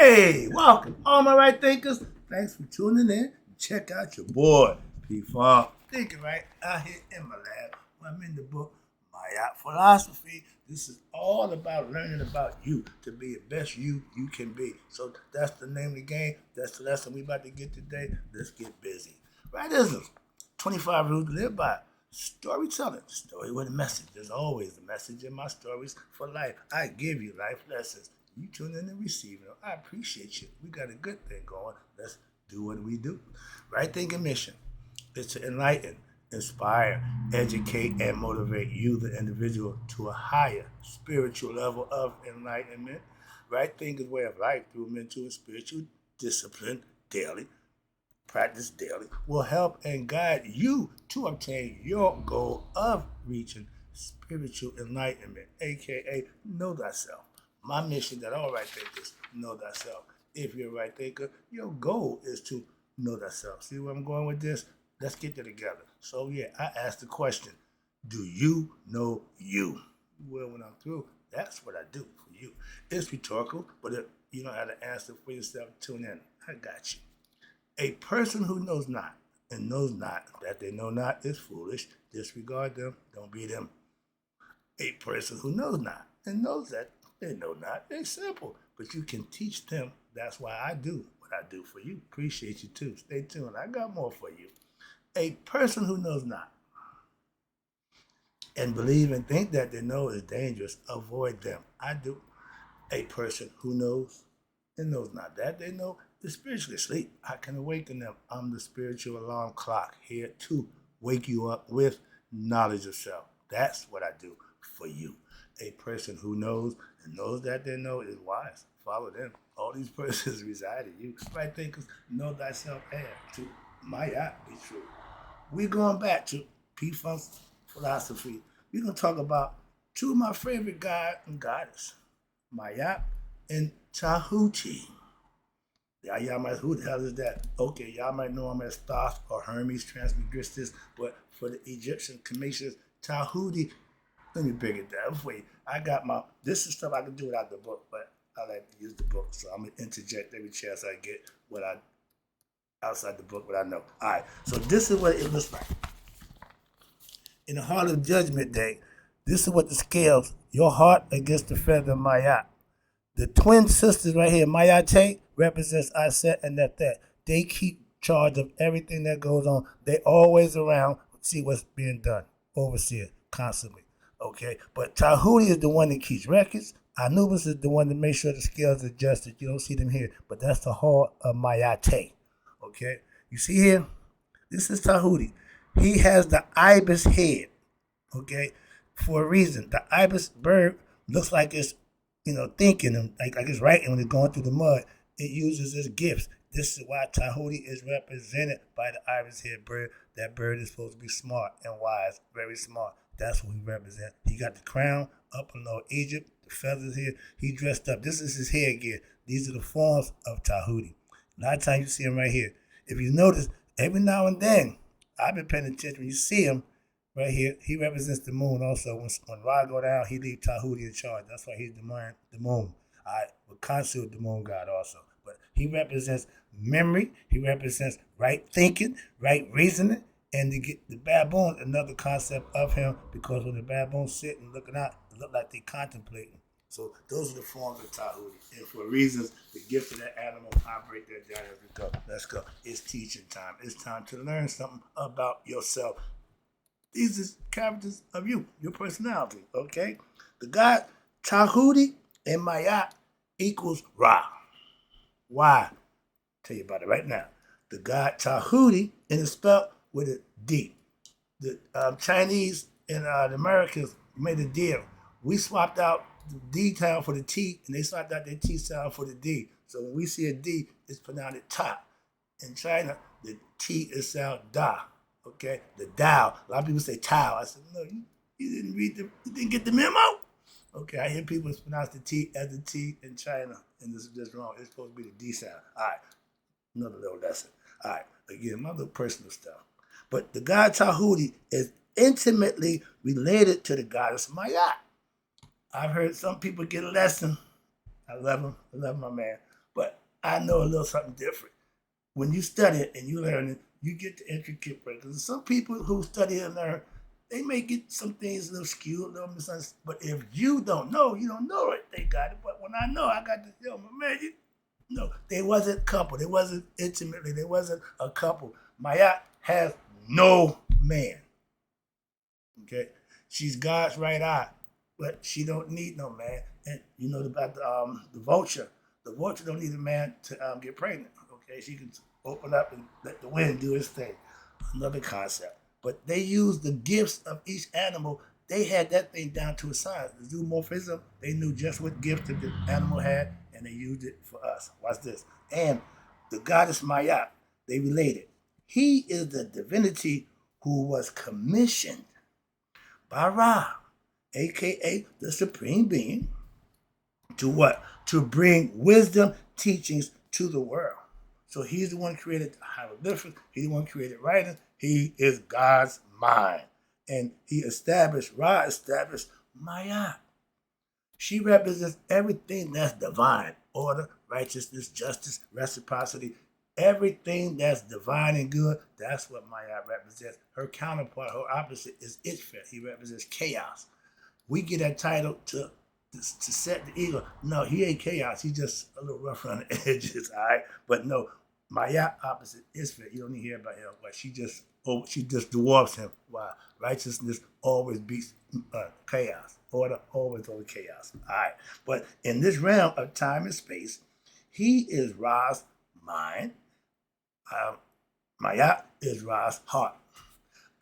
Hey, welcome, all my right thinkers. Thanks for tuning in. Check out your boy, P Funk. Thinking right out here in my lab. I'm in the book, My Philosophy. This is all about learning about you to be the best you can be. So that's the name of the game. That's the lesson we about to get today. Let's get busy. Rightism, 25 rules to live by. Storytelling, story with a message. There's always a message in my stories for life. I give you life lessons. You tune in and receive them. I appreciate you. We got a good thing going. Let's do what we do. Right thinking mission is to enlighten, inspire, educate, and motivate you, the individual, to a higher spiritual level of enlightenment. Right thinking way of life through mental and spiritual discipline daily practice daily will help and guide you to obtain your goal of reaching spiritual enlightenment, aka know thyself. My mission that all right thinkers know thyself. If you're a right thinker, your goal is to know thyself. See where I'm going with this? Let's get there together. So yeah, I asked the question, do you know you? Well, when I'm through, that's what I do for you. It's rhetorical, but if you don't have to answer for yourself, tune in. I got you. A person who knows not and knows not that they know not is foolish. Disregard them, don't be them. A person who knows not and knows that they know not is simple, but you can teach them. That's why I do what I do for you. Appreciate you too. Stay tuned. I got more for you. A person who knows not and believe and think that they know is dangerous, avoid them. I do. A person who knows and knows not that they know is spiritually asleep. I can awaken them. I'm the spiritual alarm clock here to wake you up with knowledge of self. That's what I do for you. A person who knows and knows that they know is wise. Follow them. All these persons reside in you. Right thinkers, know thyself and to my be true. We're going back to P Funk's philosophy. We're going to talk about two of my favorite god and goddess, Maat and Tahuti. Y'all might, who the hell is that? Okay, y'all might know him as Thoth or Hermes Trismegistus, but for the Egyptian Commissioners, Tahuti, let me break it down for you. I got this is stuff I can do without the book, but I like to use the book, so I'm going to interject every chance I get outside the book, what I know. All right, so this is what it looks like. In the heart of Judgment Day, this is what the scales, your heart against the feather of Maat. The twin sisters right here, Mayate, represents Aset and Netet. They keep charge of everything that goes on. They always around, see what's being done. Overseer, constantly. Okay? But Tahuti is the one that keeps records. Anubis is the one that makes sure the scales are adjusted. You don't see them here. But that's the heart of Mayate. Okay? You see here? This is Tahuti. He has the ibis head. Okay? For a reason. The ibis bird looks like it's thinking and like it's writing when it's going through the mud. It uses its gifts. This is why Tahuti is represented by the ibis head bird. That bird is supposed to be smart and wise, very smart. That's what he represents. He got the crown up in Lower Egypt, the feathers here. He dressed up. This is his headgear. These are the forms of Tahuti. A lot of times you see him right here. If you notice, every now and then, I've been paying attention. When you see him, right here, he represents the moon also. When Ra go down, he leaves Tahuti in charge. That's why he's the moon. All right, but Khonsu, the moon god also. But he represents memory. He represents right thinking, right reasoning, and to get the baboon, another concept of him, because when the baboons sit and looking out, it look like they contemplating. So those are the forms of Tahuti. And for reasons, the gift of that animal, I break that down as we go. Let's go. It's teaching time. It's time to learn something about yourself. These are characters of you, your personality, okay? The god Tahuti and Maat equals Ra. Why? Tell you about it right now. The god Tahuti, and it's spelled with a D. The Chinese and the Americans made a deal. We swapped out the D sound for the T, and they swapped out their T sound for the D. So when we see a D, it's pronounced Ta. In China, the T is sound Da. Okay, the Tao. A lot of people say Tao. I said, no, you didn't you didn't get the memo? Okay, I hear people pronounce the T as the T in China, and this is just wrong. It's supposed to be the D sound. All right, another little lesson. All right, again, my little personal stuff. But the god Tahuti is intimately related to the goddess Maat. I've heard some people get a lesson. I love him. I love my man. But I know a little something different. When you study it and you learn it, you get the intricate breakers. Some people who study and learn, they may get some things a little skewed, a little misunderstood. But if you don't know it. They got it. But when I know, I got to tell my man, no, they wasn't a couple. They wasn't intimately. They wasn't a couple. Mayat has no man. Okay, she's God's right eye, but she don't need no man. And you know about the vulture. The vulture don't need a man to get pregnant. Okay, she can open up and let the wind do its thing. Another concept. But they used the gifts of each animal. They had that thing down to a science. The zoomorphism, they knew just what gift the animal had, and they used it for us. Watch this. And the goddess Mayat, they related. He is the divinity who was commissioned by Ra, aka the Supreme Being, to what? To bring wisdom teachings to the world. So he's the one who created hieroglyphics. He's the one who created writing. He is God's mind. And Ra established Mayat. She represents everything that's divine. Order, righteousness, justice, reciprocity. Everything that's divine and good, that's what Mayat represents. Her counterpart, her opposite, is Ishfet. He represents chaos. We get that title to set the ego. No, he ain't chaos. He's just a little rough around the edges, all right? But no, Mayat opposite Ishfet. You don't need to hear about him. But she just dwarfs him. Why? Righteousness always beats chaos. Order always over chaos. All right. But in this realm of time and space, he is Ra's mind. Mayat is Ra's heart.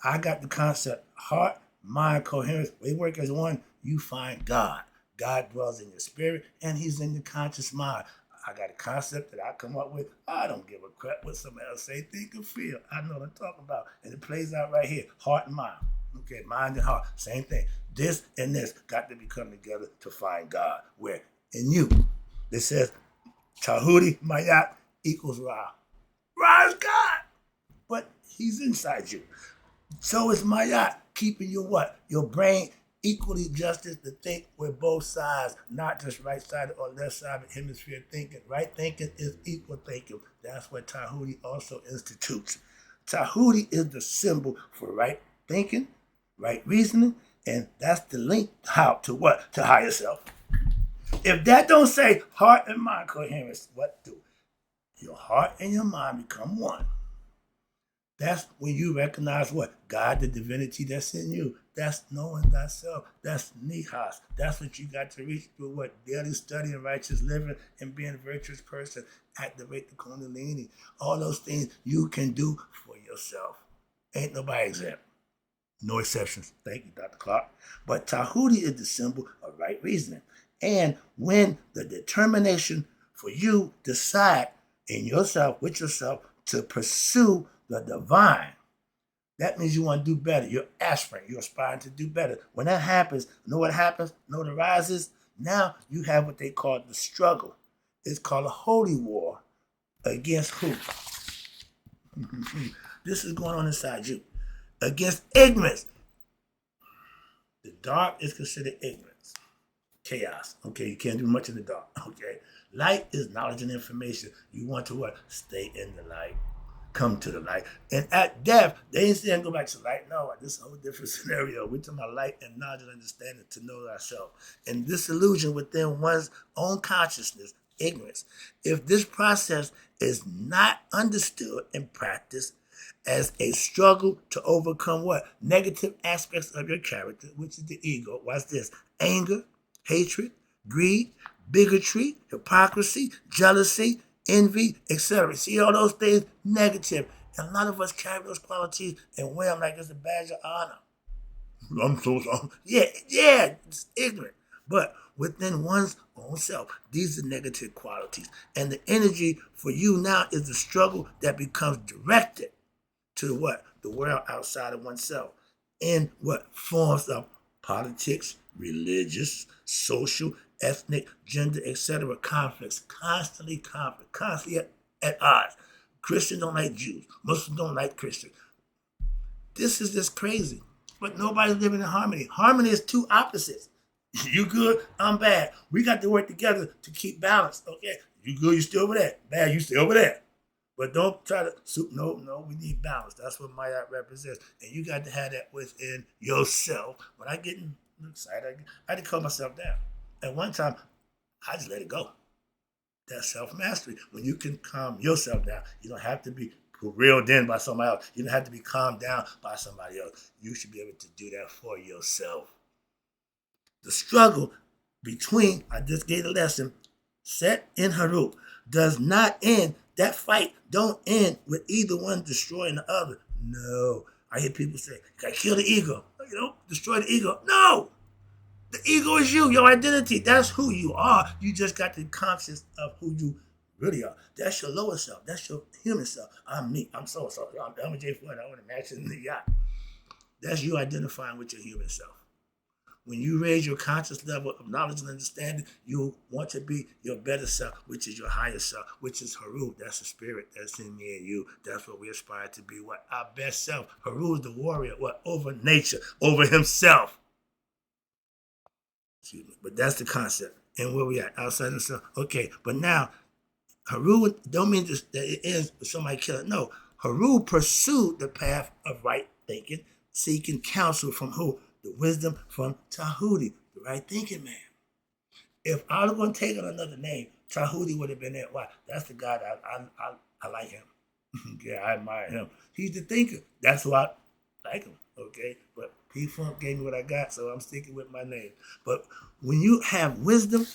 I got the concept heart, mind, coherence. They work as one. You find God. God dwells in your spirit, and he's in your conscious mind. I got a concept that I come up with. I don't give a crap what somebody else say, think, or feel. I know what I'm talking about. And it plays out right here. Heart and mind. Okay, mind and heart. Same thing. This and this got to be coming together to find God. Where in you, it says Tahuti Mayat equals Ra. Ra is God. But he's inside you. So is Mayat keeping your what? Your brain equally justice to think with both sides, not just right side or left side of hemisphere thinking. Right thinking is equal thinking. That's what Tahuti also institutes. Tahuti is the symbol for right thinking, right reasoning, and that's the link how to what? To higher self. If that don't say heart and mind coherence, what do? Your heart and your mind become one. That's when you recognize what? God, the divinity that's in you. That's knowing thyself. That's nihas. That's what you got to reach through what? Daily study and righteous living and being a virtuous person. Activate the kundalini. All those things you can do for yourself. Ain't nobody exempt. No exceptions. Thank you, Dr. Clark. But Tahuti is the symbol of right reasoning. And when the determination for you decide in yourself, with yourself, to pursue the divine, that means you want to do better. You're aspiring. You're aspiring to do better. When that happens, know what happens? Know what arises? Now you have what they call the struggle. It's called a holy war against who? This is going on inside you. Against ignorance. The dark is considered ignorance. Chaos. Okay, you can't do much in the dark. Okay. Light is knowledge and information. You want to what? Stay in the light. Come to the light. And at death, they ain't saying go back to light. No, this is a whole different scenario. We're talking about light and knowledge and understanding to know ourselves. And this illusion within one's own consciousness, ignorance. If this process is not understood and practiced as a struggle to overcome what? Negative aspects of your character, which is the ego. Watch this. Anger, hatred, greed, bigotry, hypocrisy, jealousy, envy, etc. See all those things negative. And a lot of us carry those qualities and wear them like it's a badge of honor. I'm so sorry. Yeah, it's ignorant. But within one's own self, these are negative qualities. And the energy for you now is the struggle that becomes directed to what? The world outside of oneself. In what forms of politics, religious, social, ethnic, gender, etc. conflicts, constantly at odds. Christians don't like Jews. Muslims don't like Christians. This is just crazy. But nobody's living in harmony. Harmony is two opposites. You good, I'm bad. We got to work together to keep balance, okay? You good, you stay over there. Bad, you stay over there. But don't try to, no, we need balance. That's what Maat represents. And you got to have that within yourself. When I get excited, I had to calm myself down. At one time, I just let it go. That's self-mastery. When you can calm yourself down, you don't have to be reeled in by somebody else. You don't have to be calmed down by somebody else. You should be able to do that for yourself. The struggle between, I just gave a lesson, Set and Harut, does not end. That fight don't end with either one destroying the other. No. I hear people say, you gotta kill the ego. Destroy the ego. No! The ego is you, your identity. That's who you are. You just got to be conscious of who you really are. That's your lower self. That's your human self. I'm me. I'm so-and-so. I'm a J4 and I want to match in the yacht. That's you identifying with your human self. When you raise your conscious level of knowledge and understanding, you want to be your better self, which is your higher self, which is Haru. That's the spirit that's in me and you. That's what we aspire to be. What? Our best self. Haru is the warrior. What? Over nature, over himself. Excuse me. But that's the concept. And where we at? Outside himself. Okay. But now, Haru don't mean that it ends with somebody killing. No. Haru pursued the path of right thinking, seeking counsel from who? The wisdom from Tahuti, the right thinking man. If I was going to take on another name, Tahuti would have been it. Why? That's the guy that I like him. Yeah, I admire him. He's the thinker. That's why I like him. Okay? But P-Funk gave me what I got, so I'm sticking with my name. But when you have wisdom,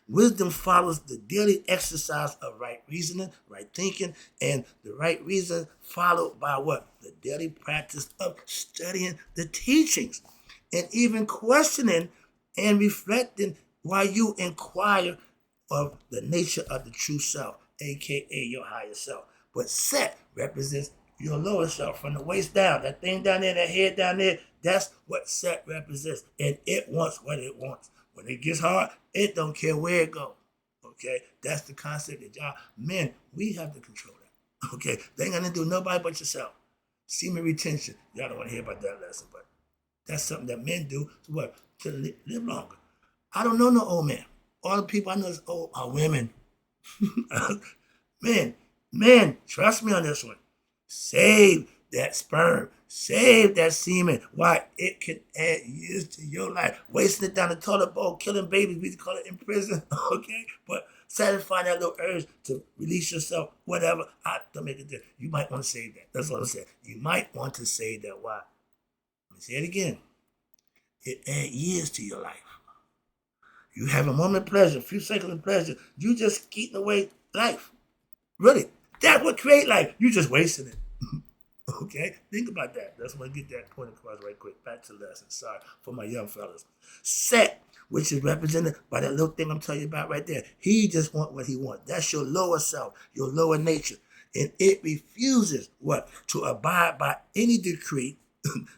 wisdom follows the daily exercise of right reasoning, right thinking, and the right reason followed by what? The daily practice of studying the teachings. And even questioning and reflecting while you inquire of the nature of the true self, aka your higher self. But Set represents your lower self from the waist down. That thing down there, that head down there, that's what Set represents. And it wants what it wants. When it gets hard, it don't care where it goes. Okay? That's the concept that y'all, men, we have to control that. Okay? They ain't gonna do nobody but yourself. Semen retention. Y'all don't want to hear about that lesson, but that's something that men do to what? To live longer. I don't know no old men. All the people I know is old are women. Men, trust me on this one. Save that sperm. Save that semen. Why? It can add years to your life. Wasting it down the toilet bowl, killing babies, we call it in prison. Okay? But satisfying that little urge to release yourself, whatever, don't make a difference. You might want to save that. That's what I'm saying. You might want to save that. Why? Let me say it again. It adds years to your life. You have a moment of pleasure, a few seconds of pleasure. You just eating away life. Really. That's what create life. You just wasting it. Okay? Think about that. That's why I get that point across right quick. Back to the lesson. Sorry for my young fellas. Set, which is represented by that little thing I'm telling you about right there. He just wants what he wants. That's your lower self, your lower nature. And it refuses what? To abide by any decree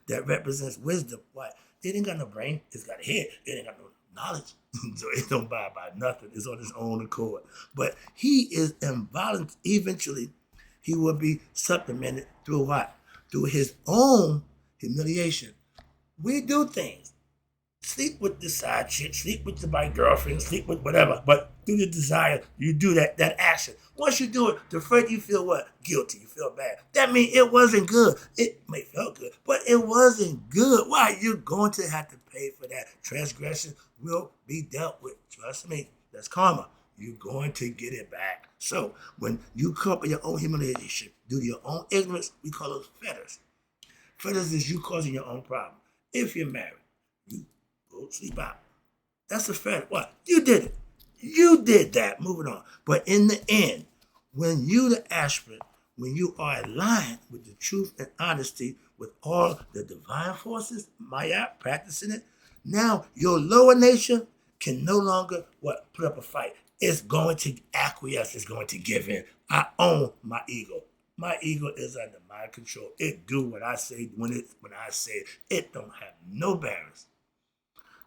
that represents wisdom. Why? It ain't got no brain. It's got a head. It ain't got no knowledge. So it don't abide by nothing. It's on his own accord. But he is involuntary. Eventually, he will be supplemented through what? Through his own humiliation. We do things. Sleep with the side chick, sleep with my girlfriend, sleep with whatever. But through the desire, you do that action. Once you do it, the first you feel what? Guilty. You feel bad. That means it wasn't good. It may feel good, but it wasn't good. Why? You're going to have to pay for that. Transgression will be dealt with. Trust me. That's karma. You're going to get it back. So when you come up with your own humiliation, due to your own ignorance, we call those fetters. Fetters is you causing your own problem. If you're married, you go sleep out. That's a fetter. What? You did it. You did that. Moving on. But in the end, when you the aspirant, when you are aligned with the truth and honesty with all the divine forces, Maya, practicing it, now your lower nature can no longer put up a fight. It's going to acquiesce. It's going to give in. I own my ego. My ego is under my control. It do what I say when I say it. It don't have no barriers.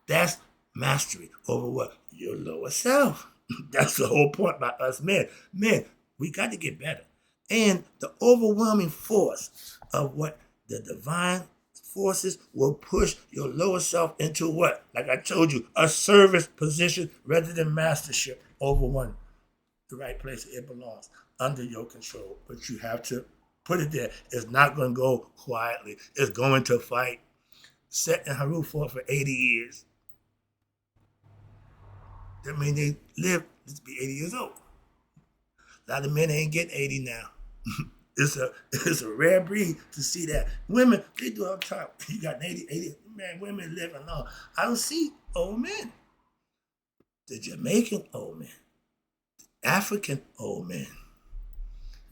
That's mastery over what? Your lower self. That's the whole point by us men. Men, we got to get better. And the overwhelming force of what the divine forces will push your lower self into what? Like I told you, a service position rather than mastership over one. the right place it belongs, under your control. But you have to put it there. It's not going to go quietly. It's going to fight. Set and Haru fought for 80 years. That means they live to be 80 years old. A lot of men ain't getting 80 now. It's a rare breed to see that. Women, they do all the time. You got 80, man, women living long. I don't see old men. The Jamaican old men, African old men,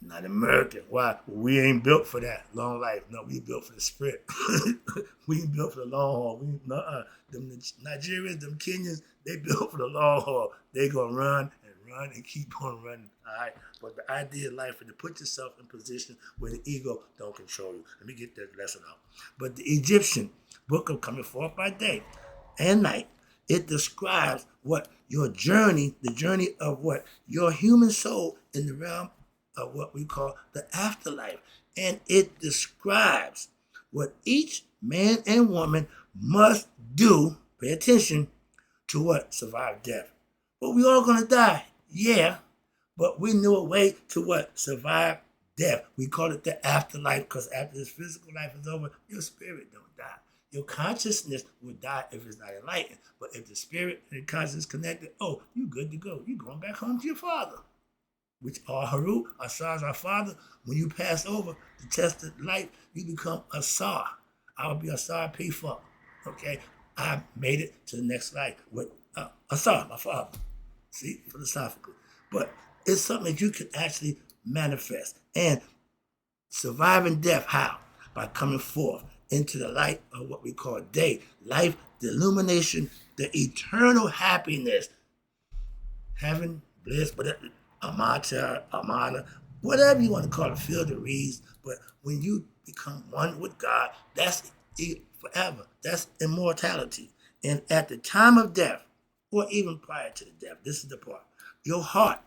not American. Why? We ain't built for that long life. No, we built for the sprint. We ain't built for the long haul. Them Nigerians, them Kenyans, they built for the long haul. They gonna run and keep on running. All right. But the idea of life is to put yourself in position where the ego don't control you. Let me get that lesson out. But the Egyptian book of coming forth by day and night, it describes what your journey, the journey of what your human soul in the realm of what we call the afterlife. And it describes what each man and woman must do, pay attention, to what? Survive death. But we all gonna die, yeah. But we knew a way to what? Survive death. We call it the afterlife because after this physical life is over, your spirit don't die. Your consciousness will die if it's not enlightened. But if the spirit and the consciousness connected, oh, you good to go. You going back home to your father. Which are Haru, Asar is our father. When you pass over the test of life, you become Asar. I will be Asar P4. Okay? I made it to the next life with Asar, my father. See, philosophically. But it's something that you can actually manifest. And surviving death, how? By coming forth into the light of what we call day. Life, the illumination, the eternal happiness. Heaven, bliss, whatever, Amata, Amana, whatever you want to call it, field of reeds. But when you become one with God, that's forever. That's immortality. And at the time of death, or even prior to the death, this is the part. Your heart,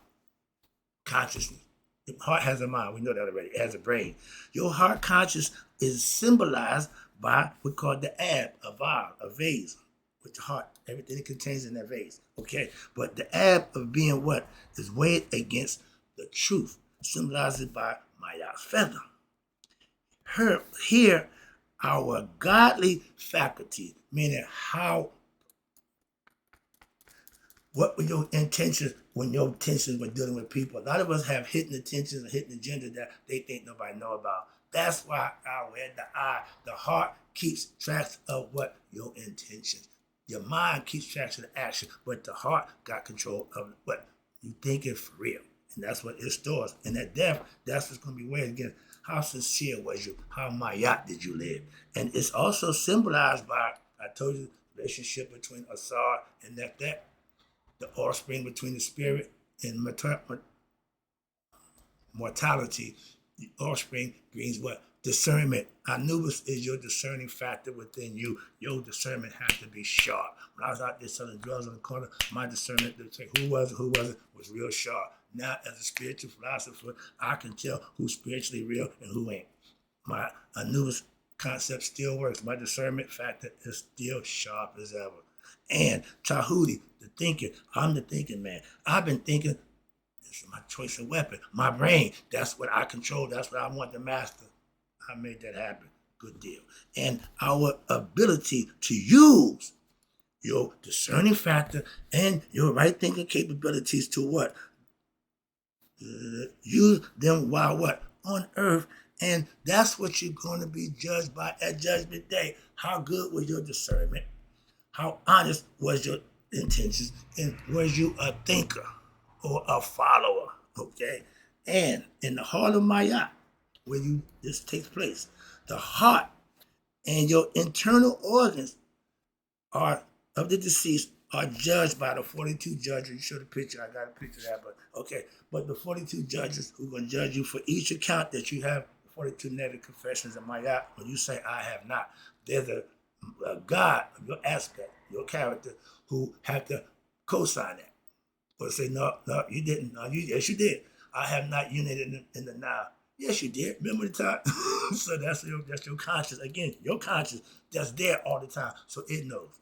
consciousness. The heart has a mind. We know that already. It has a brain. Your heart conscious is symbolized by what's called the ab, a vial, a vase, with the heart. Everything it contains in that vase. Okay? But the ab of being what? Is weighed against the truth, symbolized by Maya's feather. Here, our godly faculty, meaning what were your intentions when your intentions were dealing with people? A lot of us have hidden intentions and hidden agenda that they think nobody know about. That's why the heart keeps track of what your intentions. Your mind keeps track of the action, but the heart got control of what you think is for real. And that's what it stores. And at death, that's what's going to be weighed again. How sincere was you? How mayat did you live? And it's also symbolized by, I told you, the relationship between Asar and that the offspring between the spirit and mortality. The offspring brings what? Discernment. Anubis is your discerning factor within you. Your discernment has to be sharp. When I was out there selling drugs on the corner, my discernment to say who was it was real sharp. Now, as a spiritual philosopher, I can tell who's spiritually real and who ain't. My Anubis concept still works. My discernment factor is still sharp as ever. And Tahuti, the thinking. I'm the thinking man. I've been thinking, this is my choice of weapon. My brain, that's what I control. That's what I want to master. I made that happen. Good deal. And our ability to use your discerning factor and your right thinking capabilities to what? Use them while what? On earth. And that's what you're going to be judged by at Judgment Day. How good was your discernment? How honest was your intentions? And was you a thinker or a follower? Okay? And in the heart of Maya, where this takes place, the heart and your internal organs are of the deceased are judged by the 42 judges. You showed a picture. I got a picture of that, but okay. But the 42 judges who are going to judge you for each account that you have, 42 negative confessions of Maya, when you say, I have not, there's a God of your aspect, your character, who have to co-sign that. Or say, no, you didn't. No, yes, you did. I have not united in the now. Yes, you did. Remember the time? So that's your conscience. Again, your conscience that's there all the time. So it knows.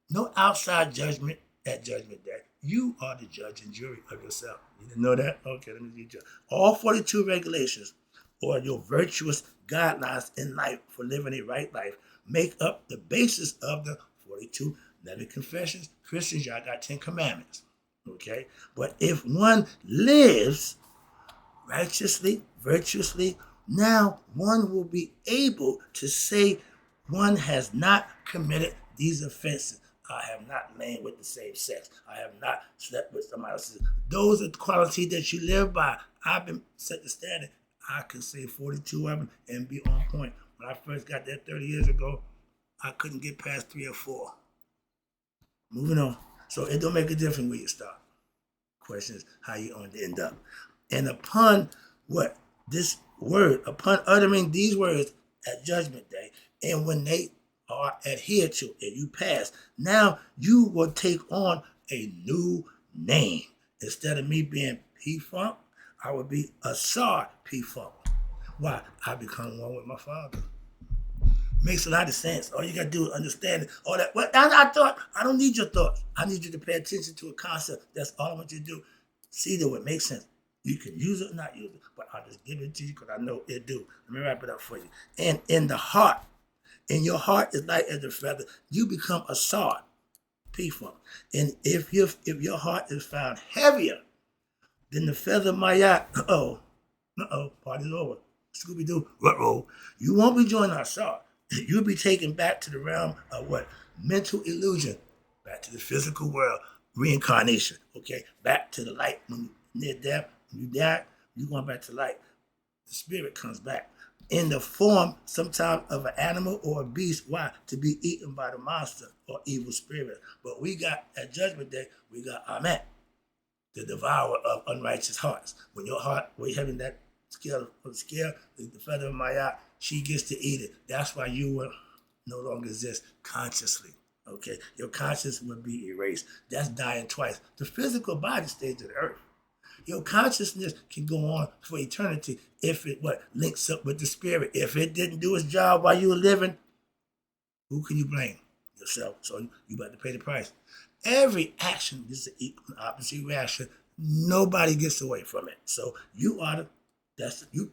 No outside judgment at Judgment Day. You are the judge and jury of yourself. You didn't know that? Okay, let me read you. All 42 regulations or your virtuous guidelines in life for living a right life make up the basis of the 42 living confessions. Christians, y'all got 10 commandments. Okay? But if one lives righteously, virtuously, now one will be able to say one has not committed these offenses. I have not lain with the same sex. I have not slept with somebody else's. Those are the qualities that you live by. I've been set the standard. I can say 42 of them and be on point. When I first got there 30 years ago, I couldn't get past 3 or 4. Moving on. So it don't make a difference where you start. Question is how you going to end up. And upon what? This word, upon uttering these words at Judgment Day, and when they are adhered to and you pass, now you will take on a new name. Instead of me being P-Funk, I would be Asar P-Funk. Why? I become one with my Father. Makes a lot of sense. All you got to do is understand it. All that. What I thought, I don't need your thoughts. I need you to pay attention to a concept. That's all I want you to do. See that it makes sense. You can use it or not use it, but I'll just give it to you because I know it do. Let me wrap it up for you. And in the heart, and your heart is light as a feather, you become a sword, P-Funk. And if your heart is found heavier than the feather of my yacht, party's over. Scooby-Doo, ruh-roh. You won't be joining our sword. You'll be taken back to the realm of what? Mental illusion. Back to the physical world. Reincarnation. Okay? Back to the light. When you're near death, when you die, you're going back to light. The spirit comes back in the form sometimes of an animal or a beast. Why? To be eaten by the monster or evil spirit. But we got, at Judgment Day, we got Maat, the devourer of unrighteous hearts. When your heart, when you're having that scale, the feather of my eye, she gets to eat it. That's why you will no longer exist consciously. Okay? Your conscience will be erased. That's dying twice. The physical body stays to the earth. Your consciousness can go on for eternity if it links up with the spirit. If it didn't do its job while you were living, who can you blame? Yourself. So you got to pay the price. Every action is an equal and opposite reaction. Nobody gets away from it. So you are you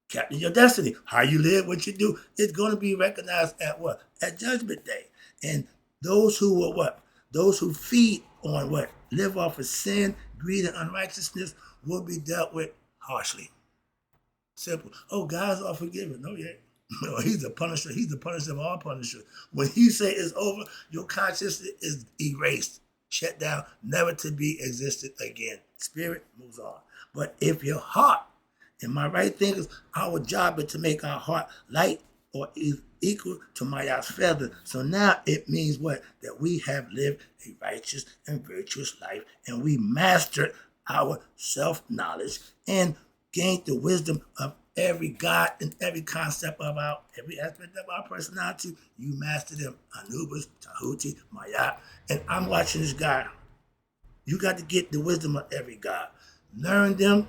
captain your destiny. How you live, what you do, it's going to be recognized at what? At Judgment Day. And those who are what? Those who feed on what? Live off of sin, greed, and unrighteousness will be dealt with harshly. Simple. Oh, God's all forgiving. No, yeah. No, he's the punisher. He's the punisher of all punishers. When he say it's over, your consciousness is erased, shut down, never to be existed again. Spirit moves on. But if your heart, and my right thinkers, our job is to make our heart light or equal to Maya's feather. So now it means what? That we have lived a righteous and virtuous life, and we mastered our self-knowledge and gained the wisdom of every God and every concept of every aspect of our personality. You mastered them. Anubis, Tahuti, Maya. And I'm watching this guy. You got to get the wisdom of every God. Learn them,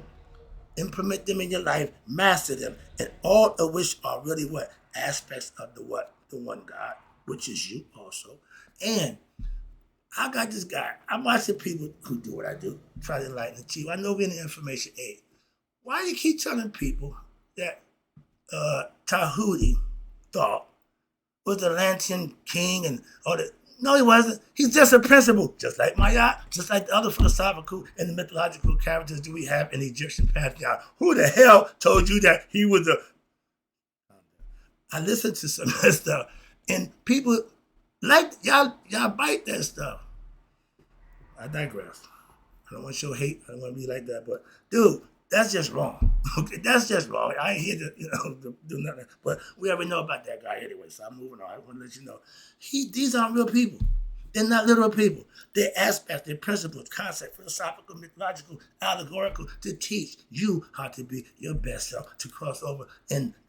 implement them in your life, master them, and all of which are really what? Aspects of the what? The one God, which is you also. And I got this guy. I'm watching people who do what I do, try to enlighten the chief. I know we're in the information age. Why do you keep telling people that Tahuti thought was the Lantern King and all that? No, he wasn't. He's just a principle, just like Maya, just like the other philosophical and the mythological characters that we have in the Egyptian pantheon. Who the hell told you that he was a... I listened to some of that stuff, and people like y'all bite that stuff. I digress. I don't want to show hate. I don't want to be like that, but dude, that's just wrong. Okay, that's just wrong. I ain't here to do nothing. But we already know about that guy anyway, so I'm moving on. I want to let you know. These aren't real people. They're not literal people. They're aspects, they're principles, concepts, philosophical, mythological, allegorical, to teach you how to be your best self, to cross over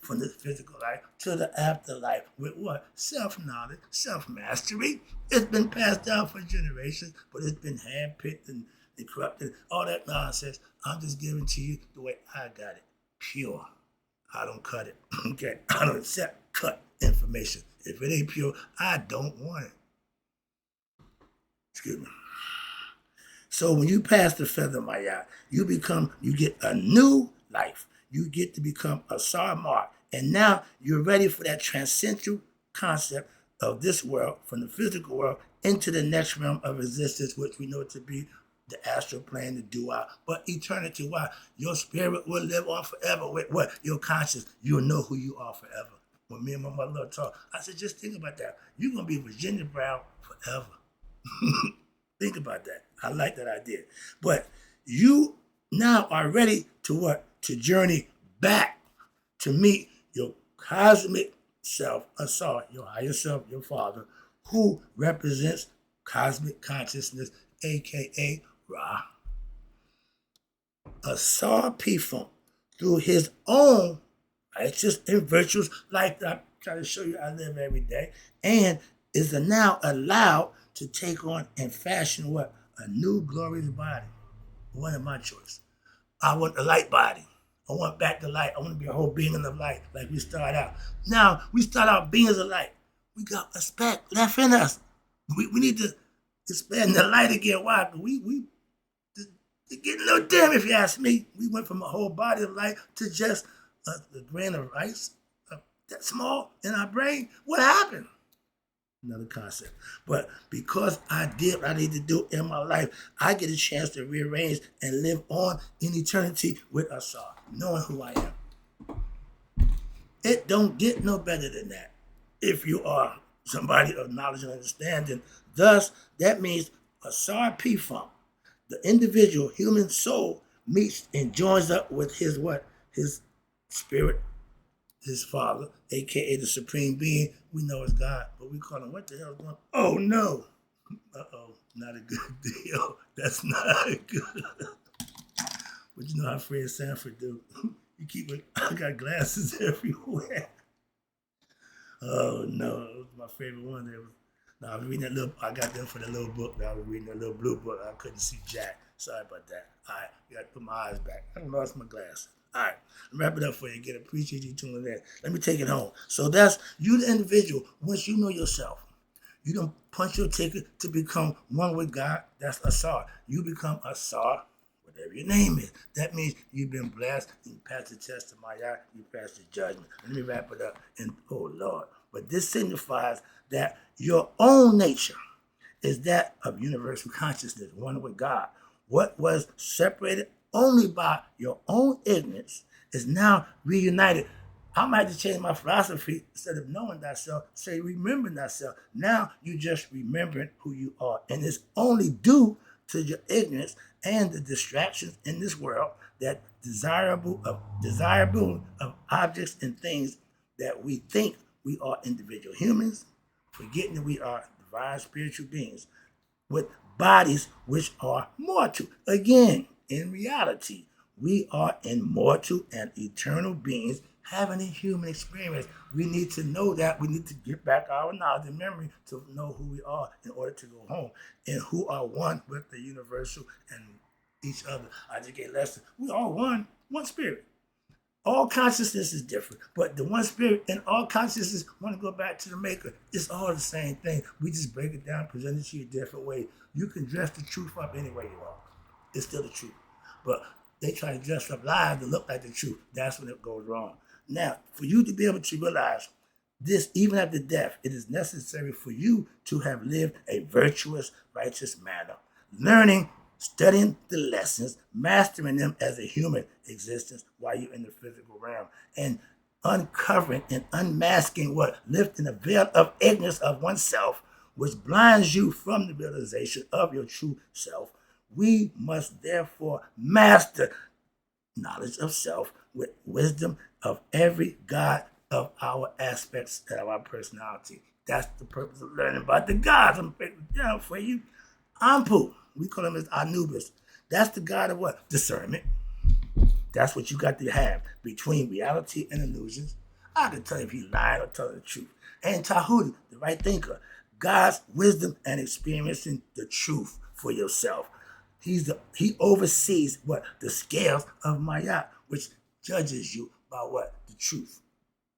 from the physical life to the afterlife with what? Self-knowledge, self-mastery. It's been passed down for generations, but it's been handpicked and corrupted, all that nonsense. I'm just giving to you the way I got it. Pure. I don't cut it. Okay? I don't accept cut information. If it ain't pure, I don't want it. Excuse me. So when you pass the feather, Maya, you get a new life. You get to become a Sarmar. And now you're ready for that transcendental concept of this world, from the physical world into the next realm of existence, which we know to be the astral plane, the dua, but eternity. Why? Your spirit will live on forever. With what? Your conscience. You'll know who you are forever. When me and my mother talk, I said, just think about that. You're going to be Virginia Brown forever. Think about that. I like that idea. But you now are ready to what? To journey back to meet your cosmic self, Asar, your higher self, your father, who represents cosmic consciousness, aka Ra. Asar P-Funk, through his own righteous and virtuous life that I try to show you I live every day, and is now allowed to take on and fashion what? A new glorious body. One of my choice. I want the light body. I want back to light. I want to be a whole being of light like we start out. Now, we start out beings of light. We got a speck left in us. We need to expand the light again. Why? We getting a little dim, if you ask me. We went from a whole body of light to just a grain of rice that small in our brain. What happened? Another concept. But because I did what I need to do in my life, I get a chance to rearrange and live on in eternity with Asar, knowing who I am. It don't get no better than that if you are somebody of knowledge and understanding. Thus, that means Asar P-Funk, the individual human soul, meets and joins up with his what? His spirit, his father, aka the supreme being. We know as God, but we call him, what the hell is going on? Oh no. Not a good deal. That's not good. But you know how Fred Sanford do. You keep it, I got glasses everywhere. Oh no, it was my favorite one. I was reading that little, I got them for the little book. I was reading that little blue book. I couldn't see Jack. Sorry about that. All right, you got to put my eyes back. I lost my glasses. All right, wrap it up for you. Again, appreciate you tuning in. Let me take it home. So that's you, the individual. Once you know yourself, you don't punch your ticket to become one with God. That's Asar. You become Asar, whatever your name is. That means you've been blessed. You passed the test of Maya. You passed the judgment. Let me wrap it up. And oh Lord, but this signifies that your own nature is that of universal consciousness, one with God. What was separated only by your own ignorance is now reunited. I might have to change my philosophy. Instead of knowing thyself, say remembering thyself. Now you just remembering who you are. And it's only due to your ignorance and the distractions in this world that desirable of objects and things that we think we are individual humans, forgetting that we are divine spiritual beings with bodies which are mortal. Again, in reality, we are immortal and eternal beings having a human experience. We need to know that. We need to get back our knowledge and memory to know who we are in order to go home and who are one with the universal and each other. I just get lesson. We are one spirit. All consciousness is different, but the one spirit and all consciousness want to go back to the maker. It's all the same thing. We just break it down, present it to you a different way. You can dress the truth up any way you want. It's still the truth. But they try to dress up lies to look like the truth. That's when it goes wrong. Now, for you to be able to realize this, even after death, it is necessary for you to have lived a virtuous, righteous manner, learning, studying the lessons, mastering them as a human existence while you're in the physical realm, and uncovering and unmasking what? Lifting the veil of ignorance of oneself, which blinds you from the realization of your true self. We must therefore master knowledge of self with wisdom of every God of our aspects of our personality. That's the purpose of learning about the gods. I'm breaking it down for you. Ampu, we call him as Anubis. That's the God of what? Discernment. That's what you got to have between reality and illusions. I can tell you if he's lying or telling the truth. And Tahuti, the right thinker. God's wisdom and experiencing the truth for yourself. He oversees what? The scales of Maya, which judges you by what? The truth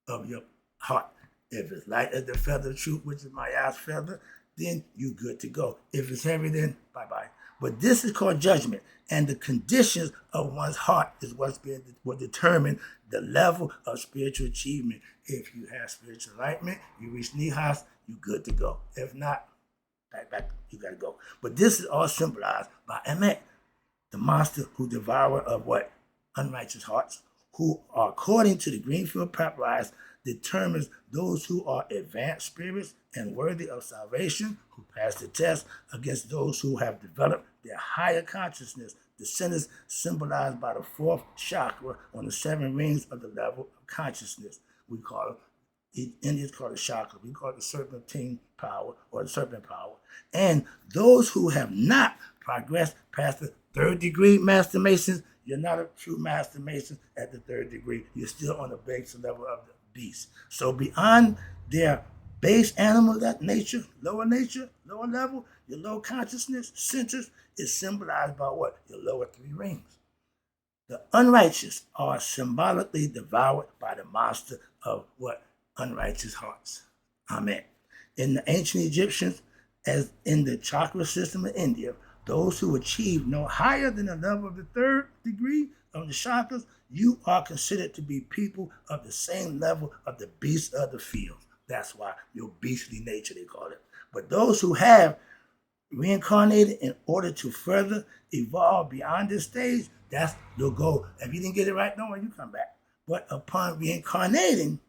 of your heart. If it's light as the feather of truth, which is Maya's feather, then you're good to go. If it's heavy, then bye-bye. But this is called judgment. And the conditions of one's heart is what determine the level of spiritual achievement. If you have spiritual enlightenment, you reach Nihas, you're good to go. If not, back, you gotta go. But this is all symbolized by Emet, the monster who devourer of what? Unrighteous hearts, who are according to the Greenfield Papyrus, determines those who are advanced spirits and worthy of salvation, who pass the test against those who have developed their higher consciousness, descendants symbolized by the fourth chakra on the seven rings of the level of consciousness. We call it, Indians call it chakra, we call it the serpentine power or the serpent power. And those who have not progressed past the third degree master masons, you're not a true master mason at the third degree. You're still on the base level of the beast. So beyond their base animal, that nature, lower level, your low consciousness centers is symbolized by what? Your lower three rings. The unrighteous are symbolically devoured by the monster of what? Unrighteous hearts. Amen. In the ancient Egyptians, as in the chakra system of India, those who achieve no higher than the level of the third degree of the chakras, you are considered to be people of the same level of the beasts of the field. That's why your beastly nature, they call it. But those who have reincarnated in order to further evolve beyond this stage, that's your goal. If you didn't get it right, don't worry, you come back. But upon reincarnating,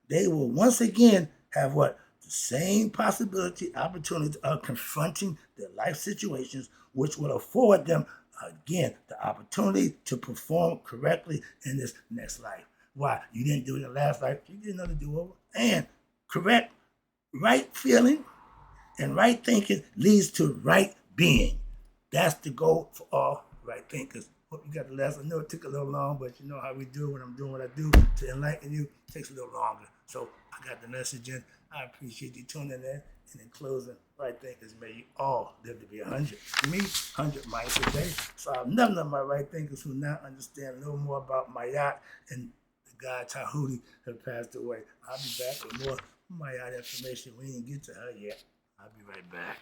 they will once again have what? The same opportunity of confronting their life situations, which will afford them, again, the opportunity to perform correctly in this next life. Why? You didn't do it in the last life, you get another do-over. And correct, right feeling and right thinking leads to right being. That's the goal for all right thinkers. Hope you got the lesson. I know it took a little long, but you know how we do when I'm doing what I do to enlighten you. It takes a little longer. So I got the message in. I appreciate you tuning in. And in closing, right thinkers, may you all live to be 100. Me, 100 miles a day. So I've none of my right thinkers who now understand a little more about Mayat and the god Tahuti have passed away. I'll be back with more Mayat information. We didn't get to her yet. I'll be right back.